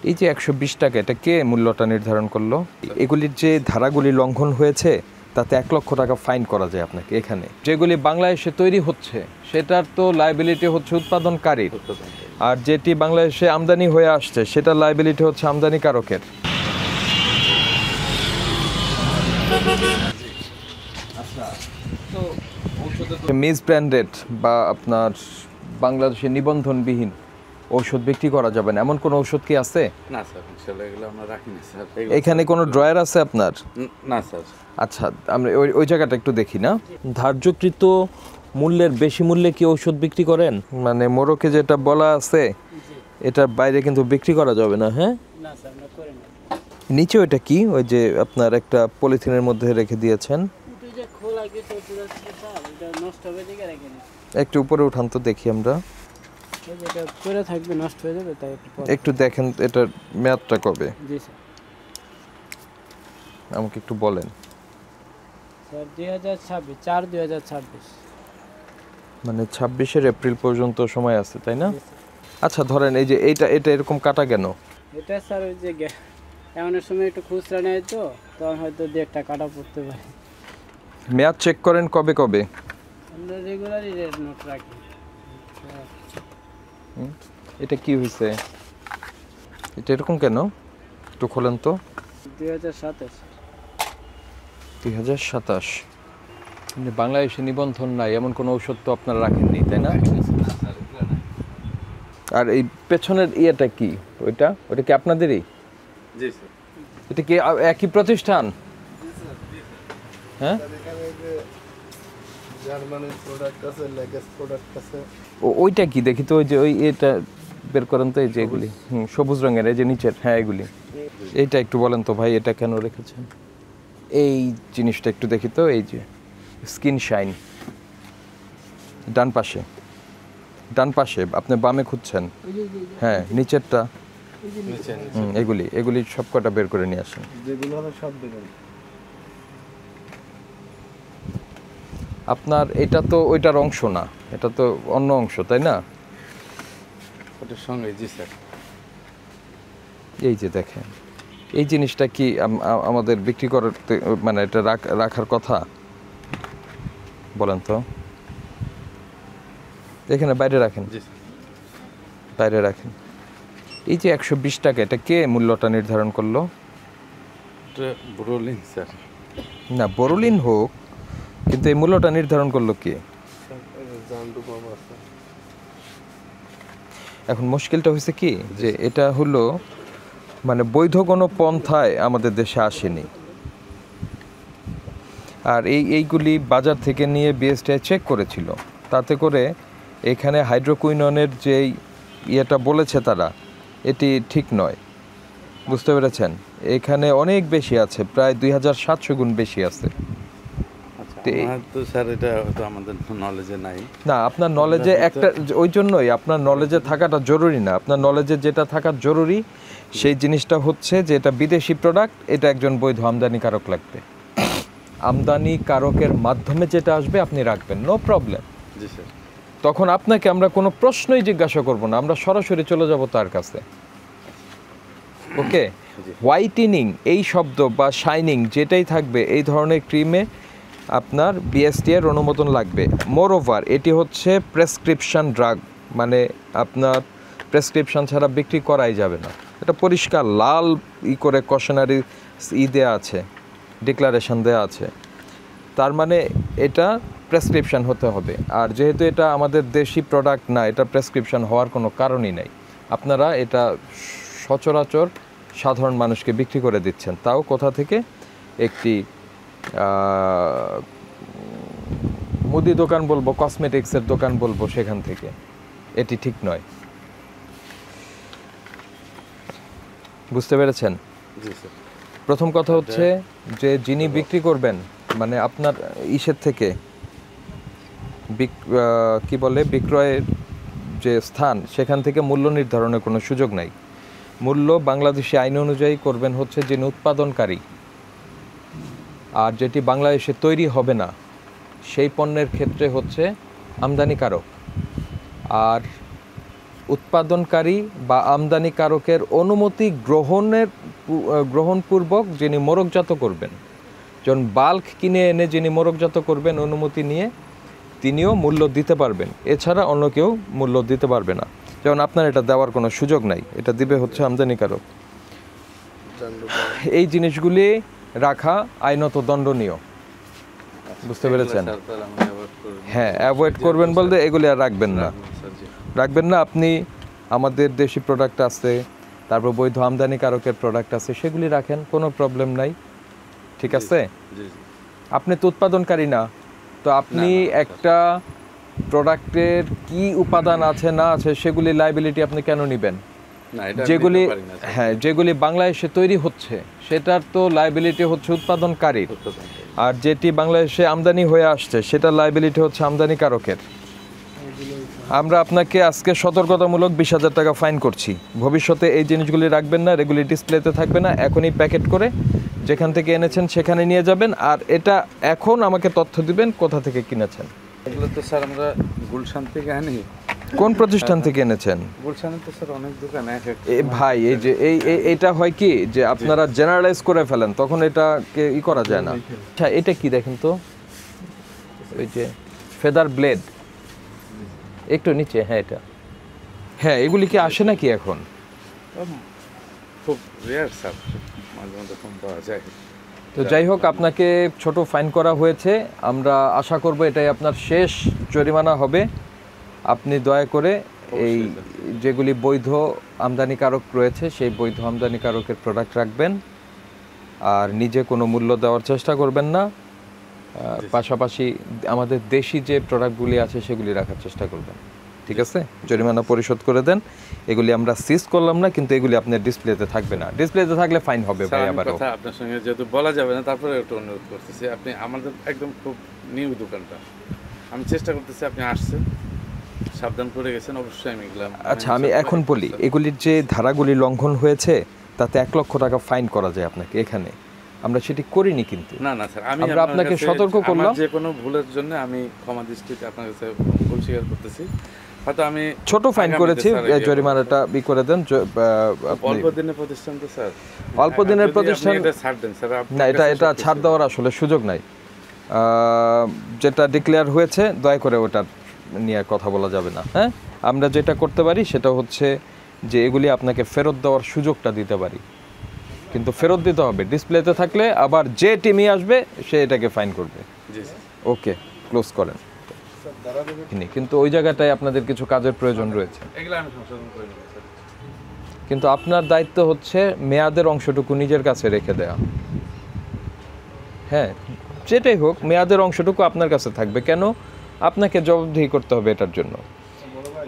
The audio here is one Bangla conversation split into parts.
এই যে 120 টাকা, এটা কে মূল্যটা নির্ধারণ করলো? এগুলির যে ধারাগুলি লঙ্ঘন হয়েছে তাতে 1 লক্ষ টাকা ফাইন করা যায় আপনাকে। এখানে যেগুলি বাংলাদেশে তৈরি হচ্ছে সেটার তো লায়াবিলিটি হচ্ছে উৎপাদনকারীর, আর যেটি বাংলাদেশে আমদানি হয়ে আসছে সেটার লায়াবিলিটি হচ্ছে আমদানিকারকের। মিস ব্র্যান্ডেড বা আপনার বাংলাদেশে নিবন্ধনবিহীন ঔষধ বিক্রি করা যাবে না, এমন কোনো ঔষধ কি আছে? না স্যার, ইনশাআল্লাহ এগুলো আমরা রাখিনি স্যার। এখানে কোনো ড্রয়ার আছে আপনার? না স্যার। আচ্ছা, আমরা ওই জায়গাটা একটু দেখি না। ধার্যকৃত মূল্যের বেশি মূল্যে কি ঔষধ বিক্রি করেন? মানে মোড়কে যেটা বলা আছে এটার বাইরে কিন্তু বিক্রি করা যাবে না। হ্যাঁ, নিচে ওইটা কি, ওই যে আপনার একটা পলিথিনের মধ্যে রেখে দিয়েছেন, একটু উপরে উঠান তো দেখি আমরা। একটু দেখেন এটার মেয়াদটা কবে আমাকে একটু বলেন। 2026 মানে 26 এপ্রিল পর্যন্ত সময় আছে, তাই না? আচ্ছা ধরেন এই যে এটা এরকম কাটা কেন? এটা স্যার ওই যে এমনের সময় একটু খুচরা নেয় তো তখন হয়তো 1.5 কাটা পড়তে পারে। মেয়াদ চেক করেন কবে কবে? আমরা রেগুলারই রেট নোট রাখি। এটা কি হয়েছে, এটা এরকম কেন একটু খোলেন তো। 2027 বাংলাদেশে নিবন্ধন নাই এমন কোনো ঔষধ তো আপনারা রাখেননি, তাই না? আর এই পেছনের ইয়েটা কি, ওইটা কি আপনাদেরই? জি স্যার। এটা কি একই প্রতিষ্ঠান? হ্যাঁ, জার্মানির প্রোডাক্ট আছে, লেগেস প্রোডাক্ট আছে। ওইটা কি দেখি তো, ওই যে ওই এটা বের করেন তো, এই যে এগুলি সবুজ রঙের, এই যে নিচের, হ্যাঁ এগুলি। এইটা একটু বলেন তো ভাই, এটা কেন রেখেছেন? এই জিনিসটা একটু দেখি তো, এই যে স্কিন শাইন, ডান পাশে আপনি বামে খুঁজছেন, হ্যাঁ নিচেরটা, এগুলি সব কটা বের করে নিয়ে আসেন। যেগুলো হলো সব দেবেন। আপনার এটা তো ওইটার অংশ না, এটা তো অন্য অংশ, তাই না? ওটার সঙ্গে। জি স্যার। এই যে দেখেন, এই জিনিসটা কি আমাদের বিক্রি করতে, মানে এটা রাখার কথা বলেন তো? এখানে বাইরে রাখেন, বাইরে রাখেন। এই যে 120 টাকা, এটা কে মূল্যটা নির্ধারণ করলো? বোরোলিন স্যার। না, বোরোলিন হোক, কিন্তু এই মূল্যটা নির্ধারণ করলো কে? এখন মুশকিলটা হয়েছে কি, যে এটা হলো মানে বৈধ কোনো পন্থায় আমাদের দেশে আসেনি, আর এইগুলি বাজার থেকে নিয়ে বিএসটিআই চেক করেছিল, তাতে করে এখানে হাইড্রোকুইননের যে ইয়েটা বলেছে তারা, এটি ঠিক নয়। বুঝতে পেরেছেন? এখানে অনেক বেশি আছে, প্রায় 2700 গুণ বেশি আছে। তো স্যার এটা হয়তো আমাদের নলেজে নাই। না, আপনার নলেজে একটা, ওই জন্যই আপনার নলেজে থাকাটা জরুরি না। আপনার নলেজে যেটা থাকা জরুরি সেই জিনিসটা হচ্ছে যে এটা বিদেশি প্রোডাক্ট, এটা একজন বৈধ আমদানিকারক লাগবে। আমদানিকারকের মাধ্যমে যেটা আসবে আপনি রাখবেন, নো প্রবলেম। জি স্যার। তখন আপনাকে আমরা কোনো প্রশ্নই জিজ্ঞাসা করব না, আমরা সরাসরি চলে যাব তার কাছে। ওকে, হোয়াইটেনিং এই শব্দ বা শাইনিং যেটাই থাকবে এই ধরনের ক্রিমে আপনার বিএসটিআই এর অনুমোদন লাগবে। মোরওভার এটি হচ্ছে প্রেসক্রিপশন ড্রাগ, মানে আপনার প্রেসক্রিপশন ছাড়া বিক্রি করাই যাবে না। এটা পরিষ্কার লাল করে কশনারি দেওয়া আছে, ডিক্লারেশন দেওয়া আছে, তার মানে এটা প্রেসক্রিপশন হতে হবে। আর যেহেতু এটা আমাদের দেশি প্রোডাক্ট না, এটা প্রেসক্রিপশন হওয়ার কোনো কারণই নাই। আপনারা এটা সচরাচর সাধারণ মানুষকে বিক্রি করে দিচ্ছেন, তাও কোথা থেকে? একটি মুদি দোকান বলবো, কসমেটিক্সের দোকান বলবো, সেখান থেকে। এটি ঠিক নয়। বুঝতে পেরেছেন? জি স্যার। প্রথম কথা হচ্ছে যে যিনি বিক্রি করবেন, মানে আপনার ইসের থেকে কি বলে, বিক্রয়ের যে স্থান, সেখান থেকে মূল্য নির্ধারণের কোনো সুযোগ নাই। মূল্য বাংলাদেশি আইন অনুযায়ী করবেন হচ্ছে যিনি উৎপাদনকারী, আর যেটি বাংলাদেশে তৈরি হবে না সেই পণ্যের ক্ষেত্রে হচ্ছে আমদানিকারক। আর উৎপাদনকারী বা আমদানিকারকের অনুমতি গ্রহণপূর্বক যিনি মোড়কজাত করবেন, যখন বাল্ক কিনে এনে যিনি মোড়কজাত করবেন অনুমতি নিয়ে, তিনিও মূল্য দিতে পারবেন, এছাড়া অন্য কেউ মূল্য দিতে পারবে না। যেমন আপনার এটা দেওয়ার কোনো সুযোগ নাই, এটা দিবে হচ্ছে আমদানিকারক। এই জিনিসগুলি রাখা আইনত দণ্ডনীয়, বুঝতে পেরেছেন? স্যার তাহলে আমি অ্যাভয়েড করব। হ্যাঁ, অ্যাভয়েড করবেন বলতে এগুলি আর রাখবেন না, স্যার জি রাখবেন না। আপনি আমাদের দেশি প্রোডাক্ট আছে, তারপর বৈধ আমদানিকারকের প্রোডাক্ট আছে, সেগুলি রাখেন, কোনো প্রবলেম নাই, ঠিক আছে? জি জি আপনি তো উৎপাদনকারী না, তো আপনি একটা প্রোডাক্টের কি উপাদান আছে না আছে সেগুলি লাইবিলিটি আপনি কেন নেবেন? না এটা আমি যেগুলি নিতে পারি না, স্যার। হ্যাঁ, যেগুলি বাংলাদেশে তৈরি হচ্ছে সেটার তো লাইবিলিটি হচ্ছে উৎপাদনকারীর, আর যেটি বাংলাদেশে আমদানি হয়ে আসছে সেটার লাইবিলিটি হচ্ছে আমদানিকারকের। আমরা আপনাকে আজকে সতর্কতামূলক 20,000 টাকা ফাইন করছি। ভবিষ্যতে এই জিনিসগুলি রাখবেন না, রেগুলি ডিসপ্লেতে থাকবে না, এখনই প্যাকেট করে যেখান থেকে এনেছেন সেখানে নিয়ে যাবেন। আর এটা এখন আমাকে তথ্য দিবেন কোথা থেকে কিনেছেন। এগুলো তো স্যার আমরা গুলশান থেকে আনি। কোন প্রতিষ্ঠান থেকে এনেছেন? গুলশানে তো স্যার অনেক দোকান এক এক ভাই এই যে এটা হয় কি যে আপনারা জেনারেলাইজ করে ফেলেন, তখন এটাকে করা যায় না। আচ্ছা, এটা কি দেখেন তো, ওই যে ফেদার ব্লেড, একটু নিচে, হ্যাঁ এটা, হ্যাঁ এগুলি কি আসে নাকি এখন? খুব রেয়ার স্যার, মাঝে মধ্যে কম পাওয়া যায়। তো যাই হোক, আপনাকে ছোট ফাইন করা হয়েছে, আমরা আশা করব এটাই আপনার শেষ জরিমানা হবে। আপনি দয়া করে এই যেগুলি বৈধ আমদানিকারক রয়েছে সেই বৈধ আমদানিকারকের প্রোডাক্ট রাখবেন, আর নিজে কোনো মূল্য দেওয়ার চেষ্টা করবেন না। পাশাপাশি আমাদের দেশি যে প্রোডাক্টগুলি আছে সেগুলি রাখার চেষ্টা করবেন, ঠিক আছে? জরিমানা পরিশোধ করে দেন। এগুলি আমরা সিজ করলাম না, কিন্তু এগুলি আপনার ডিসপ্লেতে থাকবে না। ডিসপ্লেতে থাকলে ফাইন হবে ভাই। স্যার, আমি আবারও কথা আপনার সঙ্গে যেহেতু বলা যাবে না, তারপরে একটু অনুরোধ করতেছি, আপনি আমাদের একদম খুব নিউ দোকানটা, আমি চেষ্টা করতেছি, আপনি আসছেন সাবধান করে গেছেন, অবশ্যই আমি গেলাম। আচ্ছা, আমি এখন বলি, এগুলির যে ধারাগুলি লঙ্ঘন হয়েছে তাতে 1 লক্ষ টাকা ফাইন করা যায় আপনাকে। এখানে আমরা সেটি করিনি, কিন্তু না না স্যার, আমি আমরা আপনাকে সতর্ক করলাম। যে কোনো ভুলের জন্য আমি ক্ষমা দৃষ্টিতে আপনার কাছে ভুল স্বীকার করতেছি। হয়তো আমি ছোট ফাইন করেছি, জরিমানাটা করে দেন। অল্প দিনের প্রতিষ্ঠান তো স্যার, অল্প দিনের প্রতিষ্ঠান, এটা ছাড় দেন স্যার। না এটা ছাড় দেওয়ার আসলে সুযোগ নাই। যেটা ডিক্লেয়ার হয়েছে দয়া করে ওটা নিয়ে কথা বলা যাবে না। হ্যাঁ, আমরা যেটা করতে পারি সেটা হচ্ছে যে এগুলি আপনাকে ফেরত দেওয়ার সুযোগটা দিতে পারি, কিন্তু ফেরত দিতে হবে। ডিসপ্লেতে থাকলে আবার যে টিমই আসবে সে এটাকে ফাইন করবে। জি স্যার, ওকে, ক্লোজ করেন। কিন্তু ওই জায়গাটায় আপনাদের কিছু কাজের প্রয়োজন রয়েছে, এগুলো আমি সংশোধন করে নেব স্যার। কিন্তু আপনার দায়িত্ব হচ্ছে মেয়াদের অংশটুকু নিজের কাছে রেখে দেওয়া। হ্যাঁ, যেটাই হোক, মেয়াদের অংশটুকু আপনার কাছে থাকবে। কেন? আপনাকে জবাবদিহি করতে হবে এটার জন্য।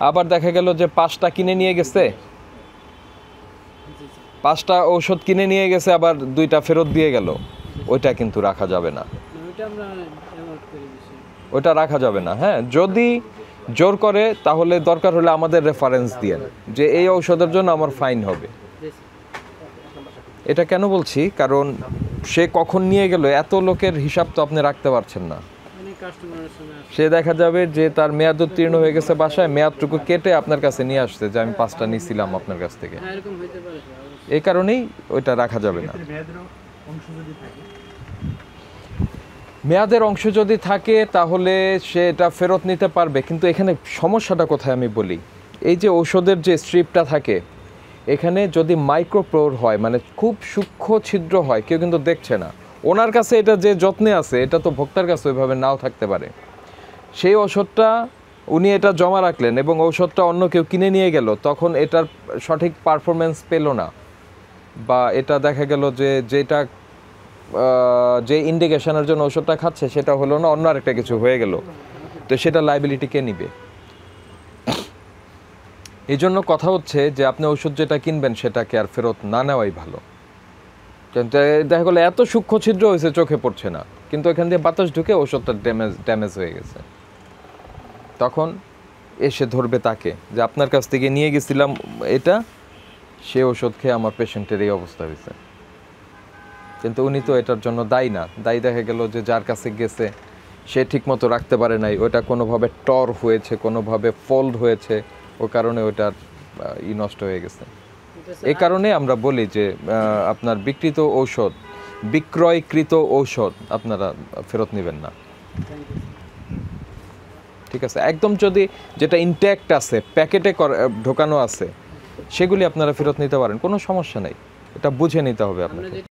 আবার দেখা গেল যে 5টা কিনে নিয়ে গেছে, 5টা ঔষধ কিনে নিয়ে গেছে, আবার 2টা ফেরত দিয়ে গেল, ওইটা কিন্তু রাখা যাবে না, ওইটা আমরা অ্যাভয়েড করি বেশি। ওইটা রাখা যাবে না। হ্যাঁ, যদি জোর করে তাহলে দরকার হলে আমাদের রেফারেন্স দিয়েন যে এই ঔষধের জন্য আমার ফাইন হবে। এটা কেন বলছি? কারণ সে কখন নিয়ে গেল এত লোকের হিসাব তো আপনি রাখতে পারছেন না। অনেক কাস্টমারের সঙ্গে আসে। সে দেখা যাবে যে তার মেয়াদ উত্তীর্ণ হয়ে গেছে, বাসায় মেয়াদটুকু কেটে আপনার কাছে নিয়ে আসছে যে আমি 5টা নিয়েছিলাম আপনার কাছ থেকে। হ্যাঁ, এরকম হইতে পারে স্যার, অবশ্যই। এই কারণেই ওইটা রাখা যাবে না। মেয়াদের অংশ যদি থাকে তাহলে সে এটা ফেরত নিতে পারবে, কিন্তু এখানে সমস্যাটা কোথায় আমি বলি। এই যে ঔষধের যে স্ট্রিপটা থাকে, এখানে যদি মাইক্রোপ্রোর হয়, মানে খুব সূক্ষ্ম ছিদ্র হয়, কেউ কিন্তু দেখছে না। ওনার কাছে এটা যে যত্নে আছে, এটা তো ভোক্তার কাছে ওইভাবে নাও থাকতে পারে। সেই ওষুধটা উনি এটা জমা রাখলেন এবং ঔষধটা অন্য কেউ কিনে নিয়ে গেল, তখন এটার সঠিক পারফরমেন্স পেল না, বা এটা দেখা গেল যে যেটা যে ইন্ডিকেশনের জন্য ওষুধটা খাচ্ছে সেটা হলো না, অন্য আরেকটা কিছু হয়ে গেল, তো সেটা লাইবিলিটি কে নিবে? এই জন্য কথা হচ্ছে যে আপনি ওষুধ যেটা কিনবেন সেটাকে আর ফেরত না নেওয়াই ভালো। দেখা গেলো এত সূক্ষ্ম ছিদ্র হয়েছে চোখে পড়ছে না, কিন্তু এখান দিয়ে বাতাস ঢুকে ওষুধটা ড্যামেজ হয়ে গেছে, তখন এসে ধরবে তাকে যে আপনার কাছ থেকে নিয়ে গেছিলাম এটা, সে ওষুধ খেয়ে আমার পেশেন্টের এই অবস্থা হয়েছে। কিন্তু উনি তো এটার জন্য দায়ী না। দায়ী দেখা গেল যে যার কাছে গেছে সে ঠিকমতো রাখতে পারে নাই, ওটা কোনোভাবে টর হয়েছে, কোনোভাবে ফোল্ড হয়েছে, ও কারণে ওটার নষ্ট হয়ে গেছে। এটা এই কারণে আমরা বলি যে আপনার বিক্রিত ঔষধ, বিক্রয়কৃত ঔষধ আপনারা ফেরত নেবেন না। Thank you. ঠিক আছে, একদম যদি যেটা ইনট্যাক্ট আছে, প্যাকেটে ঢোকানো আছে, সেগুলি আপনারা ফেরত নিতে পারেন, কোনো সমস্যা নেই। এটা বুঝে নিতে হবে আপনাকে। আমরা যেটা